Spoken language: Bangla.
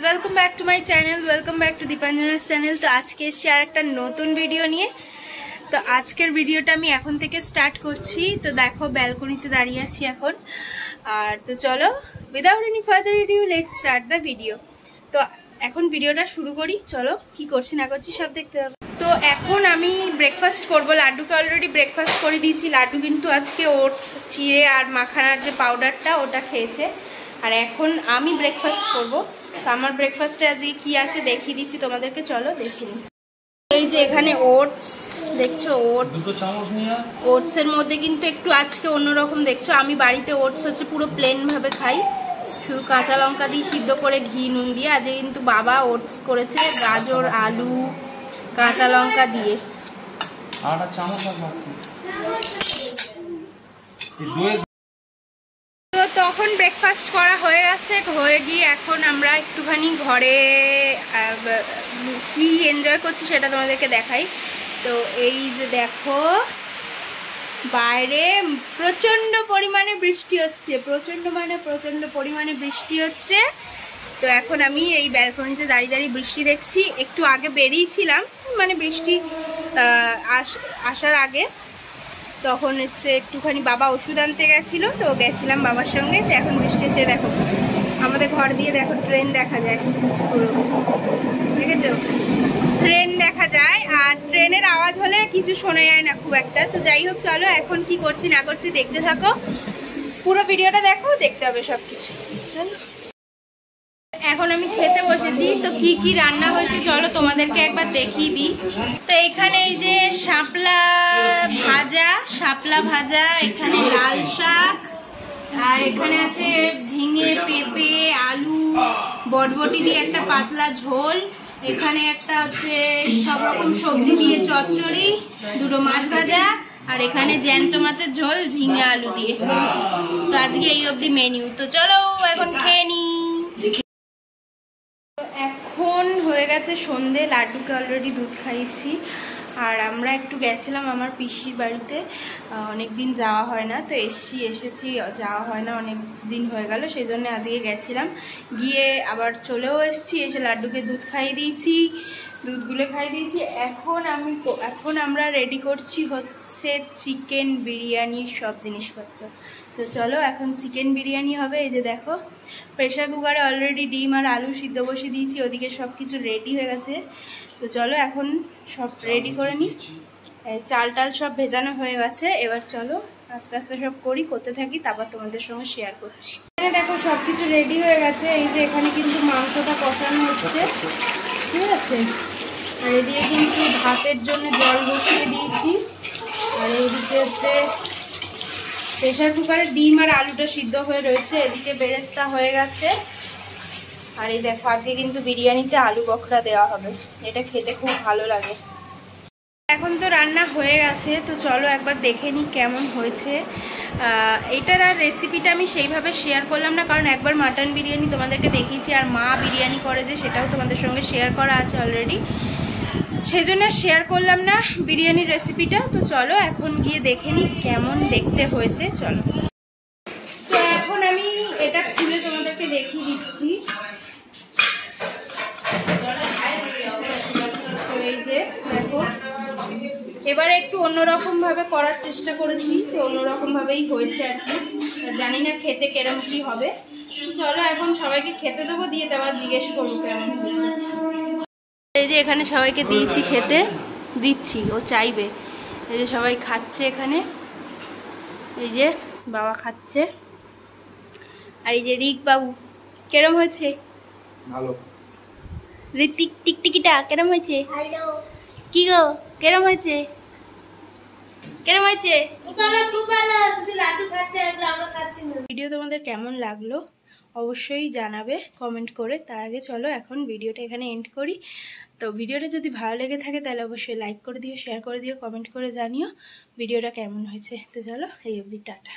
Welcome back to my channel, welcome back to Deepanjana's channel. तो आज के এসেছি আর একটা নতুন ভিডিও নিয়ে। তো আজকের ভিডিওটা আমি এখন থেকে স্টার্ট করছি। তো দেখো ব্যালকনিতে দাঁড়িয়ে আছি এখন। আর তো চলো without any further edu let's start the video. তো এখন ভিডিওটা শুরু করি। চলো কি করছি না করছি সব দেখতে হবে। তো এখন আমি ব্রেকফাস্ট করব। লাড্ডুকে অলরেডি ব্রেকফাস্ট করে দিয়েছি। লাড্ডু কিন্তু আজকে ওটস চিড়ে আর মাখানার যে পাউডারটা ওটা খেয়েছে। আর এখন আমি ব্রেকফাস্ট করব। তো আমার ব্রেকফাস্টে আজকে কি আছে দেখিয়ে দিচ্ছি তোমাদেরকে, চলো দেখি নিই। এই যে এখানে ওটস দেখছো, ওটসের মধ্যে কিন্তু একটু আজকে অন্যরকম দেখছো। আমি বাড়িতে ওটস হচ্ছে পুরো প্লেন ভাবে খাই, শুধু কাঁচা লঙ্কা দিয়ে সিদ্ধ করে ঘি নুন দিয়ে। আজকে কিন্তু বাবা ওটস করেছে গাজর আলু কাঁচা লঙ্কা দিয়ে। তো তখন ব্রেকফাস্ট করা হয়ে গেছে, হয়ে গিয়ে এখন আমরা একটুখানি ঘরে কি এনজয় করছি সেটা তোমাদেরকে দেখাই। তো এই যে দেখো বাইরে প্রচন্ড পরিমাণে বৃষ্টি হচ্ছে, প্রচন্ড পরিমাণে বৃষ্টি হচ্ছে। তো এখন আমি এই ব্যালকনিতে দাঁড়িয়ে দাঁড়িয়ে বৃষ্টি দেখছি। একটু আগে বেরিয়েছিলাম, মানে বৃষ্টি আসার আগে, তখন হচ্ছে একটুখানি বাবা ওষুধ আনতে গেছিল, তো গেছিলাম বাবার সঙ্গে। তো এখন বৃষ্টি হচ্ছে, দেখো আমাদের ঘর দিয়ে দেখো ট্রেন দেখা যায়, দেখেছো ট্রেন দেখা যায়। আর ট্রেনের আওয়াজ হলে কিছু শোনা যায় না খুব একটা। তো যাই হোক চলো এখন কি করছি না করছি দেখতে থাকো, পুরো ভিডিওটা দেখো, দেখতে হবে সব কিছু। চলো এখন আমি খেতে বসেছি। তো কি কি রান্না হয়েছে চলো তোমাদেরকে একবার দেখিয়ে দিই। তো এখানে এই যে শাপলা ভাজা, এখানে লাল শাক, আর এখানে আছে ঝিঙে পেঁপে আলু বটবটি দিয়ে একটা পাতলা ঝোল, এখানে একটা হচ্ছে সব রকম সবজি দিয়ে চচ্চড়ি, দুটো মাছ ভাজা, আর এখানে জ্যান্ত মাছের ঝোল ঝিঙে আলু দিয়ে। তো আজকে এই অবধি মেনু। তো চলো এখন খেয়ে নিই। এখন হয়ে গেছে সন্ধে, লাড্ডুকে অলরেডি দুধ খাইয়েছি। আর আমরা একটু গেছিলাম আমার পিসির বাড়িতে, অনেক দিন যাওয়া হয় না। তো এসেছি যাওয়া হয় না, অনেক দিন হয়ে গেল, সেই জন্য আজকে গেছিলাম। গিয়ে আবার চলেও এসেছি, এসে লাড্ডুকে দুধ খাইয়ে দিয়েছি, দুধগুলো খাইয়ে দিয়েছি। এখন আমরা রেডি করছি হচ্ছে চিকেন বিরিয়ানির সব জিনিসপত্র। তো চলো এখন চিকেন বিরিয়ানি হবে। এই যে দেখো প্রেশার কুকারে অলরেডি ডিম আর আলু সিদ্ধ বসিয়ে দিয়েছি, ওদিকে সব কিছু রেডি হয়ে গেছে। তো চলো এখন সব রেডি করে নিই। চাল টাল সব ভেজানো হয়ে গেছে, এবার চলো আস্তে আস্তে সব করতে থাকি, তারপর তোমাদের সঙ্গে শেয়ার করছি। এখানে দেখো সব কিছু রেডি হয়ে গেছে। এই যে এখানে কিন্তু মাংসটা কষানো হচ্ছে, ঠিক আছে। আর এদিকে কিন্তু ভাতের জন্য জল বসিয়ে দিয়েছি। আর এইদিকে হচ্ছে প্রেশার কুকারে ডিম আর আলুটা সিদ্ধ হয়ে রয়েছে, এদিকে বেরেস্তা হয়ে গেছে। আর এই দেখো আজকে কিন্তু বিরিয়ানিতে আলু বখরা দেওয়া হবে, এটা খেতে খুব ভালো লাগে। এখন তো রান্না হয়ে গেছে, তো চলো একবার দেখে নিই কেমন হয়েছে। এইটার আর রেসিপিটা আমি সেইভাবে শেয়ার করলাম না, কারণ একবার মাটন বিরিয়ানি তোমাদেরকে দেখিয়েছি, আর মা বিরিয়ানি করে যে সেটাও তোমাদের সঙ্গে শেয়ার করা আছে অলরেডি, সেই জন্য শেয়ার করলাম না বিরিয়ানির রেসিপিটা। তো চলো এখন গিয়ে দেখে নিই কেমন দেখতে হয়েছে, চলো। তো এখন আমি এটা খুলে তোমাদেরকে দেখিয়ে দিচ্ছি। এই যে দেখো এবারে একটু অন্যরকম ভাবে করার চেষ্টা করেছি, তো অন্যরকম ভাবেই হয়েছে আর কি। জানি না খেতে কেরম কি হবে। চলো এখন সবাইকে খেতে দেবো, দিয়ে দেওয়া জিজ্ঞেস করবো কেমন হয়েছে। এই যে এখানে সবাইকে দিয়েছি খেতে, দিচ্ছি, ও চাইবে। এই যে সবাই খাচ্ছে এখানে, এই যে বাবা খাচ্ছে, আর এই যে রিক বাবু। কেরম হয়েছে? ভালো। ঋতিক টিকটিকিটা কেরম হয়েছে? ভালো। কি গো কেরম হয়েছে? কেরম হয়েছে? ভিডিও তোমাদের কেমন লাগলো অবশ্যই জানাবে কমেন্ট করে। তার আগে চলো এখন ভিডিওটা এখানে এন্ড করি। তো ভিডিওটা যদি ভালো লেগে থাকে তাহলে অবশ্যই লাইক করে দিও, শেয়ার করে দিও, কমেন্ট করে জানিও ভিডিওটা কেমন হয়েছে। তো চলো এই অবধি, টাটা।